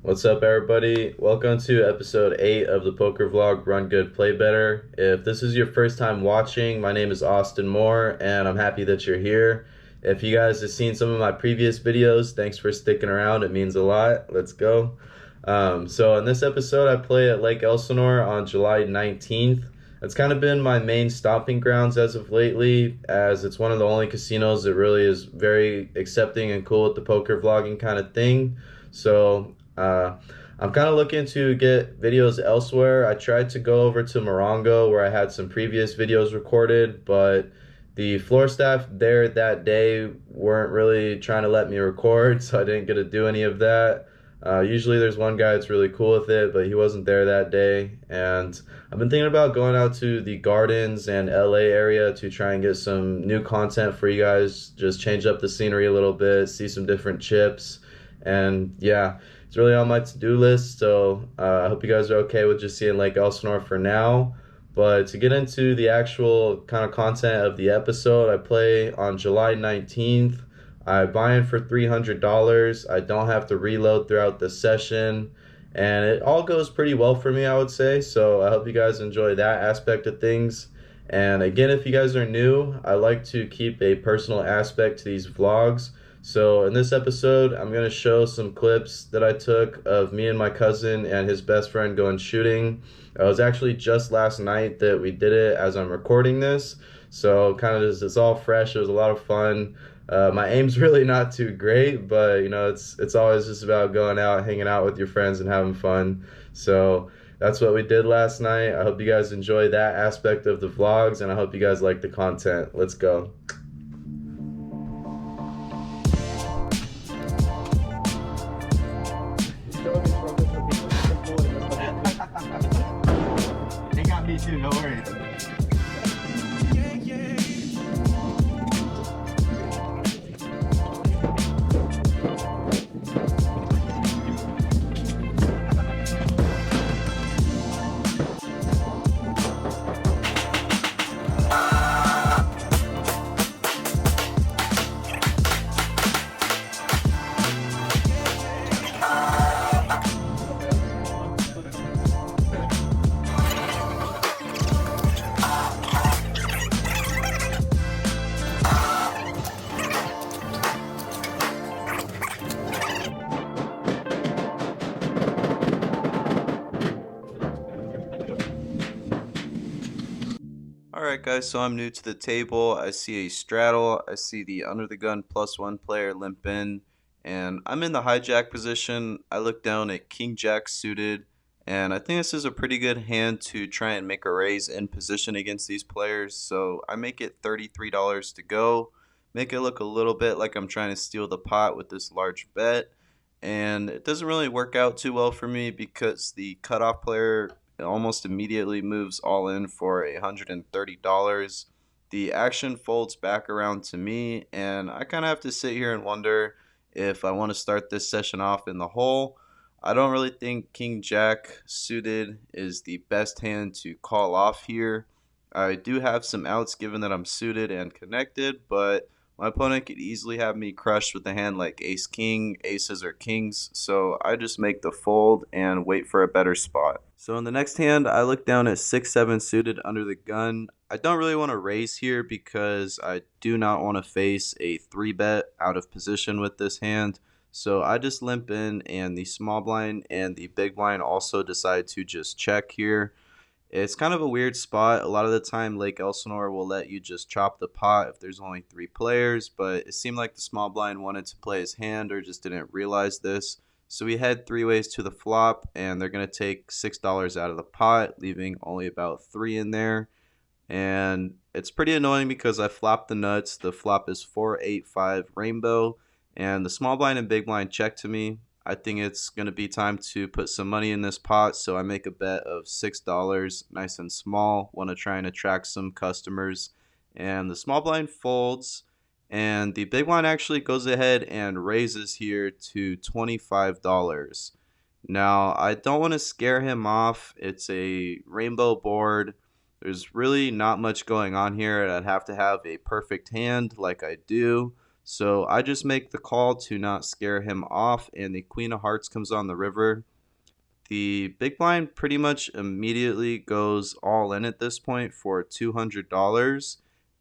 What's up, everybody? Welcome to episode 8 of the poker vlog Run Good, Play Better. If this is your first time watching, my name is Austin Moore, and I'm happy that you're here. If you guys have seen some of my previous videos, thanks for sticking around. It means a lot. Let's go. So in this episode, I play at Lake Elsinore on July 19th. It's kind of been my main stomping grounds as of lately, as it's one of the only casinos that really is very accepting and cool with the poker vlogging kind of thing. So I'm kind of looking to get videos elsewhere. I tried to go over to Morongo where I had some previous videos recorded, but the floor staff there that day weren't really trying to let me record, so I didn't get to do any of that. Usually there's one guy that's really cool with it, but he wasn't there that day. And I've been thinking about going out to the Gardens and LA area to try and get some new content for you guys, just change up the scenery a little bit, see some different chips. And yeah, it's really on my to-do list. So I hope you guys are okay with just seeing Lake Elsinore for now. But to get into the actual kind of content of the episode, I play on July 19th. I buy in for $300. I don't have to reload throughout the session. And it all goes pretty well for me, I would say. So I hope you guys enjoy that aspect of things. And again, if you guys are new, I like to keep a personal aspect to these vlogs. So in this episode, I'm going to show some clips that I took of me and my cousin and his best friend going shooting. It was actually just last night that we did it as I'm recording this. So kind of just, it's all fresh. It was a lot of fun. My aim's really not too great, but you know, it's always just about going out, hanging out with your friends and having fun. So that's what we did last night. I hope you guys enjoy that aspect of the vlogs, and I hope you guys like the content. Let's go. They got me too, no worries. Alright guys, so I'm new to the table. I see a straddle, I see the under the gun +1 player limp in, and I'm in the hijack position. I look down at King Jack suited, and I think this is a pretty good hand to try and make a raise in position against these players. So I make it $33 to go, make it look a little bit like I'm trying to steal the pot with this large bet. And it doesn't really work out too well for me because the cutoff player almost immediately moves all in for $130. The action folds back around to me, and I kind of have to sit here and wonder if I want to start this session off in the hole. I don't really think King Jack suited is the best hand to call off here. I do have some outs given that I'm suited and connected, but my opponent could easily have me crushed with a hand like ace king, aces, or kings, so I just make the fold and wait for a better spot. So in the next hand, I look down at 6-7 suited under the gun. I don't really want to raise here because I do not want to face a 3-bet out of position with this hand. So I just limp in, and the small blind and the big blind also decide to just check here. It's kind of a weird spot. A lot of the time, Lake Elsinore will let you just chop the pot if there's only 3 players, but it seemed like the small blind wanted to play his hand or just didn't realize this. So we head 3 ways to the flop, and they're going to take $6 out of the pot, leaving only about 3 in there. And it's pretty annoying because I flopped the nuts. The flop is 4-8-5 rainbow, and the small blind and big blind check to me. I think it's going to be time to put some money in this pot, so I make a bet of $6, nice and small. Want to try and attract some customers. And the small blind folds, and the big blind actually goes ahead and raises here to $25. Now, I don't want to scare him off. It's a rainbow board. There's really not much going on here. I'd have to have a perfect hand like I do. So I just make the call to not scare him off, and the Queen of Hearts comes on the river. The big blind pretty much immediately goes all in at this point for $200,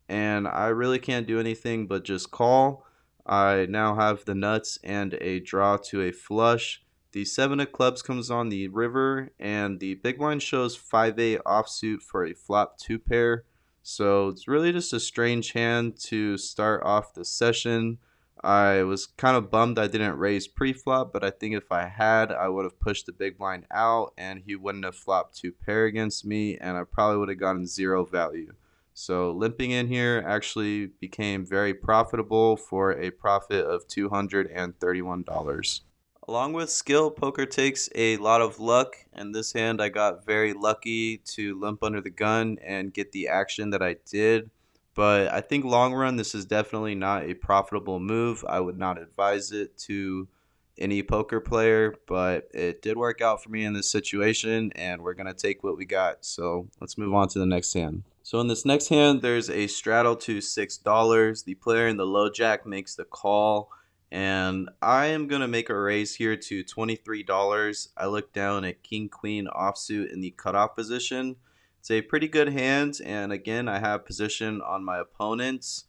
and I really can't do anything but just call. I now have the nuts and a draw to a flush. The seven of clubs comes on the river, and the big blind shows 5-8 offsuit for a flop two pair. So it's really just a strange hand to start off the session. I was kind of bummed I didn't raise pre-flop, but I think if I had, I would have pushed the big blind out and he wouldn't have flopped two pair against me, and I probably would have gotten zero value. So limping in here actually became very profitable for a profit of $231. Along with skill, poker takes a lot of luck, and this hand I got very lucky to limp under the gun and get the action that I did. But I think long run, this is definitely not a profitable move. I would not advise it to any poker player, but it did work out for me in this situation, and we're going to take what we got. So let's move on to the next hand. So in this next hand, there's a straddle to $6. The player in the low jack makes the call, and I am going to make a raise here to $23. I look down at king queen offsuit in the cutoff position. It's a pretty good hand, and again, I have position on my opponents.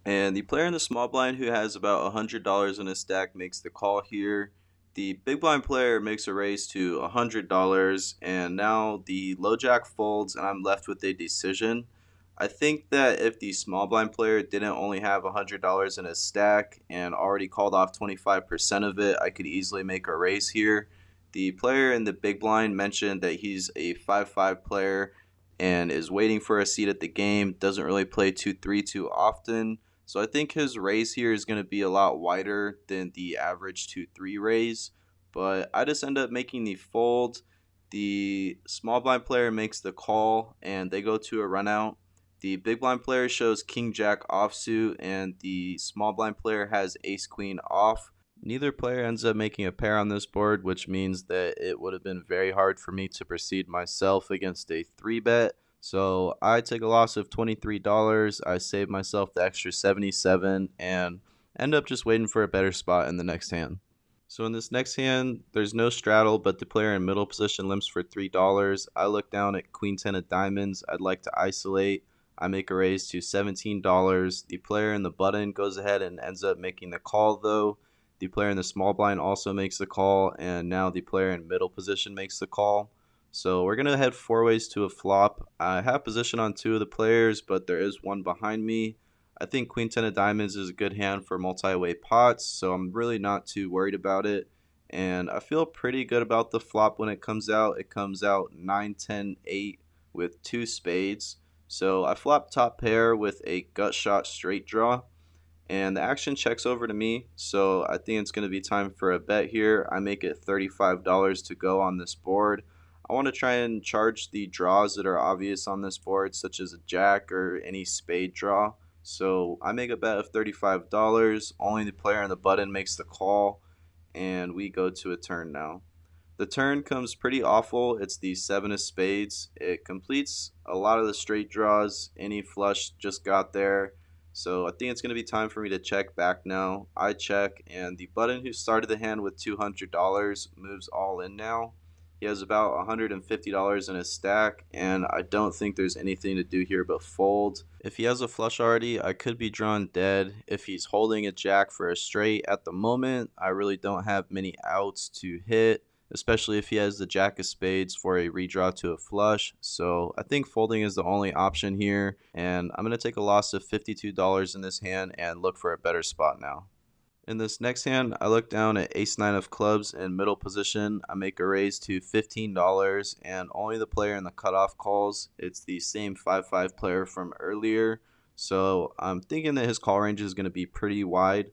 And the player in the small blind who has about $100 in his stack makes the call here. The big blind player makes a raise to $100, and now the low jack folds, and I'm left with a decision. I think that if the small blind player didn't only have $100 in his stack and already called off 25% of it, I could easily make a raise here. The player in the big blind mentioned that he's a 5-5 player and is waiting for a seat at the game, doesn't really play 2-3 too often. So I think his raise here is going to be a lot wider than the average 2-3 raise. But I just end up making the fold. The small blind player makes the call, and they go to a run out. The big blind player shows king jack offsuit, and the small blind player has ace queen off. Neither player ends up making a pair on this board, which means that it would have been very hard for me to proceed myself against a 3-bet. So I take a loss of $23. I save myself the extra 77 and end up just waiting for a better spot in the next hand. So in this next hand, there's no straddle, but the player in middle position limps for $3. I look down at queen 10 of diamonds. I'd like to isolate. I make a raise to $17. The player in the button goes ahead and ends up making the call though. The player in the small blind also makes the call, and now the player in middle position makes the call. So we're going to head four ways to a flop. I have position on two of the players, but there is one behind me. I think queen 10 of diamonds is a good hand for multi-way pots, so I'm really not too worried about it. And I feel pretty good about the flop when it comes out. It comes out 9, 10, 8 with two spades. So I flop top pair with a gut shot straight draw, and the action checks over to me, so I think it's going to be time for a bet here. I make it $35 to go on this board. I want to try and charge the draws that are obvious on this board, such as a jack or any spade draw. So I make a bet of $35. Only the player on the button makes the call, and we go to a turn now. The turn comes pretty awful. It's the seven of spades. It completes a lot of the straight draws. Any flush just got there. So I think it's going to be time for me to check back now. I check, and the button who started the hand with $200 moves all in now. He has about $150 in his stack, and I don't think there's anything to do here but fold. If he has a flush already, I could be drawn dead. If he's holding a jack for a straight at the moment, I really don't have many outs to hit, especially if he has the jack of spades for a redraw to a flush. So I think folding is the only option here, and I'm going to take a loss of $52 in this hand and look for a better spot now. In this next hand, I look down at ace 9 of clubs in middle position. I make a raise to $15, and only the player in the cutoff calls. It's the same 5-5 player from earlier, so I'm thinking that his call range is going to be pretty wide.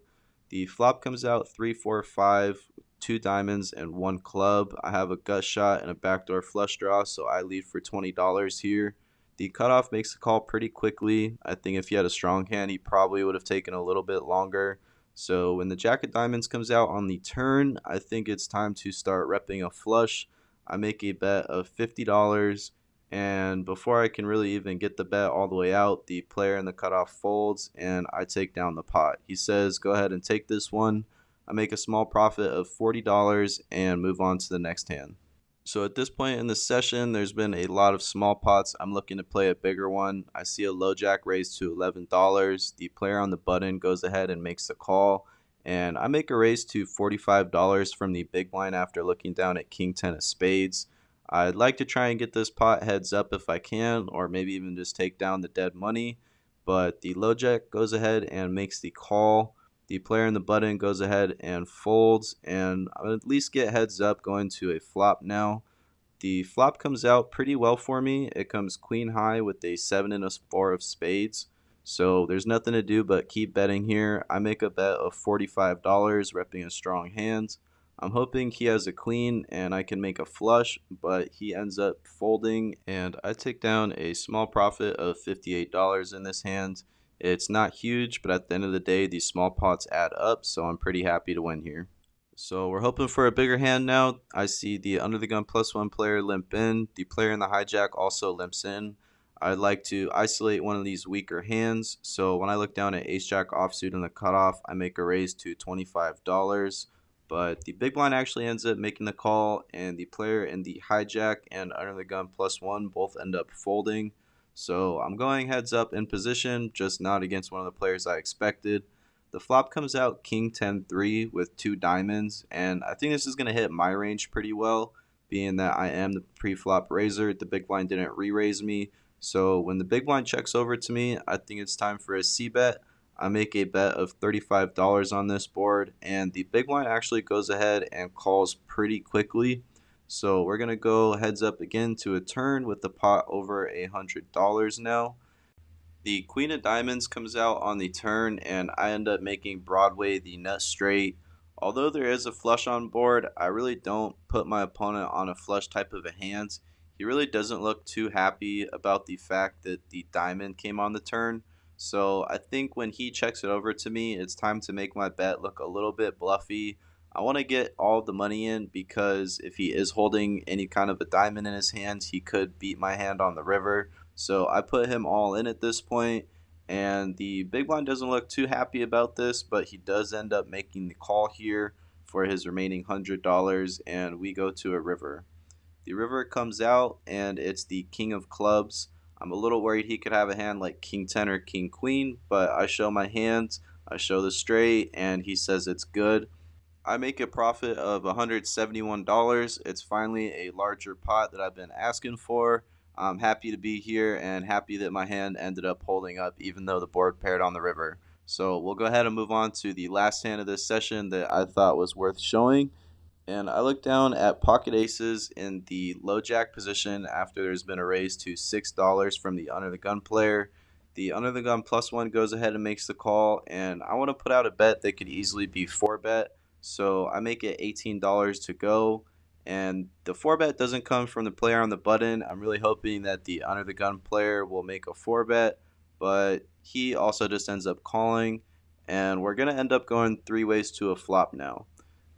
The flop comes out 3, 4, 5, 2 diamonds and 1 club. I have a gut shot and a backdoor flush draw, so I lead for $20 here. The cutoff makes the call pretty quickly. I think if he had a strong hand, he probably would have taken a little bit longer. So when the jack of diamonds comes out on the turn, I think it's time to start repping a flush. I make a bet of $50, And before I can really even get the bet all the way out, the player in the cutoff folds and I take down the pot. He says, "Go ahead and take this one." I make a small profit of $40 and move on to the next hand. So at this point in the session, there's been a lot of small pots. I'm looking to play a bigger one. I see a low jack raise to $11. The player on the button goes ahead and makes the call, and I make a raise to $45 from the big blind after looking down at king 10 of spades. I'd like to try and get this pot heads up if I can, or maybe even just take down the dead money, but the low jack goes ahead and makes the call. The player in the button goes ahead and folds, and I'll at least get heads up going to a flop now. The flop comes out pretty well for me. It comes queen high with a 7 and a 4 of spades. So there's nothing to do but keep betting here. I make a bet of $45, repping a strong hand. I'm hoping he has a queen and I can make a flush, but he ends up folding, and I take down a small profit of $58 in this hand. It's not huge, but at the end of the day, these small pots add up, so I'm pretty happy to win here. So we're hoping for a bigger hand now. I see the under the gun +1 player limp in. The player in the hijack also limps in. I'd like to isolate one of these weaker hands. So when I look down at ace jack offsuit in the cutoff, I make a raise to $25. But the big blind actually ends up making the call, and the player in the hijack and under the gun +1 both end up folding. So I'm going heads up in position, just not against one of the players I expected. The flop comes out king 10-3 with two diamonds, and I think this is going to hit my range pretty well, being that I am the pre-flop raiser. The big blind didn't re-raise me, so when the big blind checks over to me, I think it's time for a c-bet. I make a bet of $35 on this board, and the big blind actually goes ahead and calls pretty quickly. So we're going to go heads up again to a turn with the pot over $100 now. The queen of diamonds comes out on the turn, and I end up making Broadway the nut straight. Although there is a flush on board, I really don't put my opponent on a flush type of a hand. He really doesn't look too happy about the fact that the diamond came on the turn. So I think when he checks it over to me, it's time to make my bet look a little bit bluffy. I want to get all the money in because if he is holding any kind of a diamond in his hands, he could beat my hand on the river. So I put him all in at this point, and the big blind doesn't look too happy about this, but he does end up making the call here for his remaining $100, and we go to a river. The river comes out, and it's the king of clubs. I'm a little worried he could have a hand like king 10 or king queen, but I show my hands, I show the straight, and he says it's good. I make a profit of $171. It's finally a larger pot that I've been asking for. I'm happy to be here and happy that my hand ended up holding up even though the board paired on the river. So we'll go ahead and move on to the last hand of this session that I thought was worth showing. And I look down at pocket aces in the low jack position after there's been a raise to $6 from the under the gun player. The under the gun +1 goes ahead and makes the call, and I want to put out a bet that could easily be 4-bet. So I make it $18 to go, and the 4-bet doesn't come from the player on the button. I'm really hoping that the under the gun player will make a 4-bet, but he also just ends up calling, and we're going to end up going three ways to a flop now.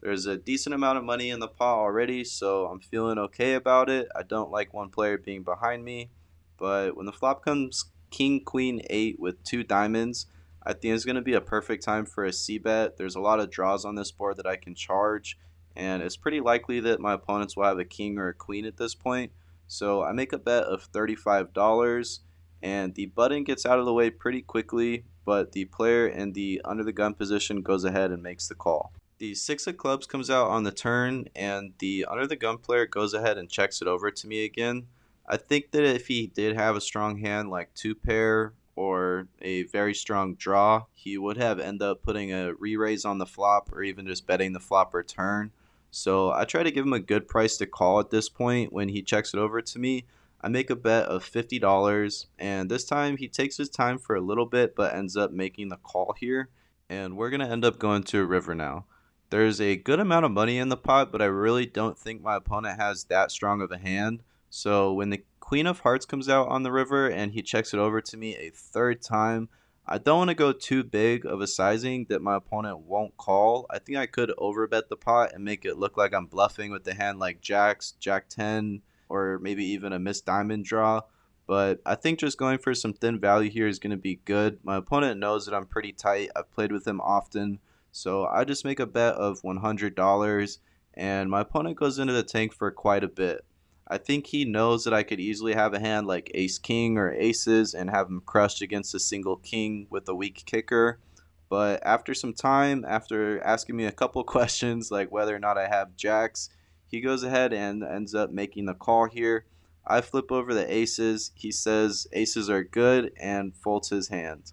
There's a decent amount of money in the pot already, so I'm feeling okay about it. I don't like one player being behind me, but when the flop comes king queen 8 with two diamonds, I think it's going to be a perfect time for a c-bet. There's a lot of draws on this board that I can charge, and it's pretty likely that my opponents will have a king or a queen at this point. So I make a bet of $35, and the button gets out of the way pretty quickly, but the player in the under the gun position goes ahead and makes the call. The six of clubs comes out on the turn, and the under the gun player goes ahead and checks it over to me again. I think that if he did have a strong hand like two pair or a very strong draw, he would have ended up putting a re-raise on the flop or even just betting the flop or turn. So I try to give him a good price to call at this point when he checks it over to me. I make a bet of $50, and this time he takes his time for a little bit but ends up making the call here, and we're going to end up going to a river now. There's a good amount of money in the pot, but I really don't think my opponent has that strong of a hand. So when the queen of hearts comes out on the river and he checks it over to me a third time, I don't want to go too big of a sizing that my opponent won't call. I think I could overbet the pot and make it look like I'm bluffing with the hand like jacks, jack 10, or maybe even a missed diamond draw. But I think just going for some thin value here is going to be good. My opponent knows that I'm pretty tight. I've played with him often. So I just make a bet of $100, and my opponent goes into the tank for quite a bit. I think he knows that I could easily have a hand like ace king or aces and have him crushed against a single king with a weak kicker. But after some time, after asking me a couple questions like whether or not I have jacks, he goes ahead and ends up making the call here. I flip over the aces. He says aces are good and folds his hand.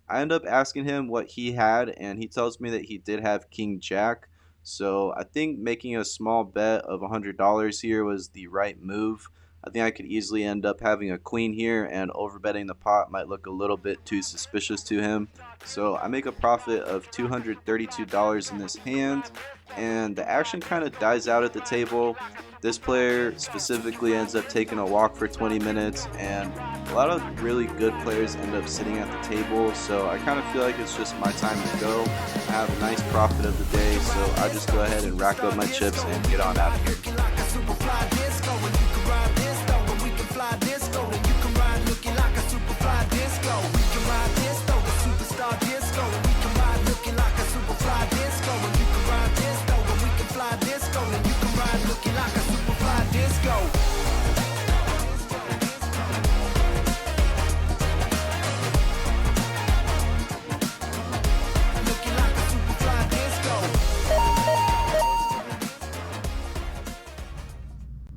I end up asking him what he had, and he tells me that he did have King Jack. So I think making a small bet of $100 here was the right move. I think I could easily end up having a queen here, and overbetting the pot might look a little bit too suspicious to him. So I make a profit of $232 in this hand, and the action kind of dies out at the table. This player specifically ends up taking a walk for 20 minutes, and a lot of really good players end up sitting at the table, so I kind of feel like it's just my time to go. I have a nice profit of the day, so I just go ahead and rack up my chips and get on out of here.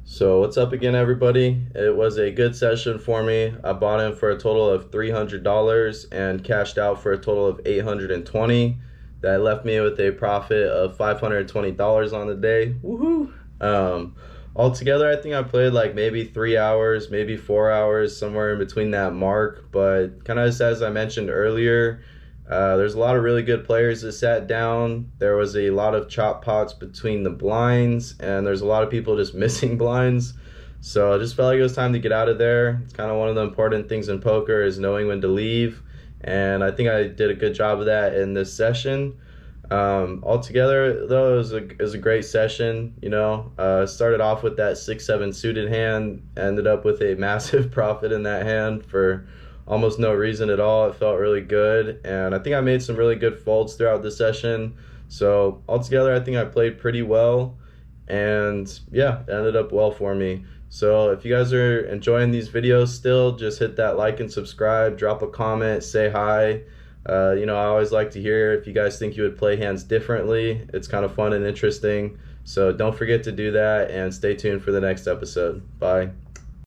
So what's up again, everybody? It was a good session for me. I bought in for a total of $300 and cashed out for a total of $820. That left me with a profit of $520 on the day. Woohoo! Altogether, I think I played like maybe 3 hours, maybe 4 hours, somewhere in between that mark. But kind of as I mentioned earlier, there's a lot of really good players that sat down. There was a lot of chop pots between the blinds, and there's a lot of people just missing blinds. So I just felt like it was time to get out of there. It's kind of one of the important things in poker is knowing when to leave, and I think I did a good job of that in this session. Altogether, though, it was a great session. Started off with that 6-7 suited hand, ended up with a massive profit in that hand for almost no reason at all. It felt really good, and I think I made some really good folds throughout the session. So altogether, I think I played pretty well, and yeah, it ended up well for me. So if you guys are enjoying these videos still, just hit that like and subscribe, drop a comment, say hi. I always like to hear if you guys think you would play hands differently. It's kind of fun and interesting. So don't forget to do that, and stay tuned for the next episode. Bye.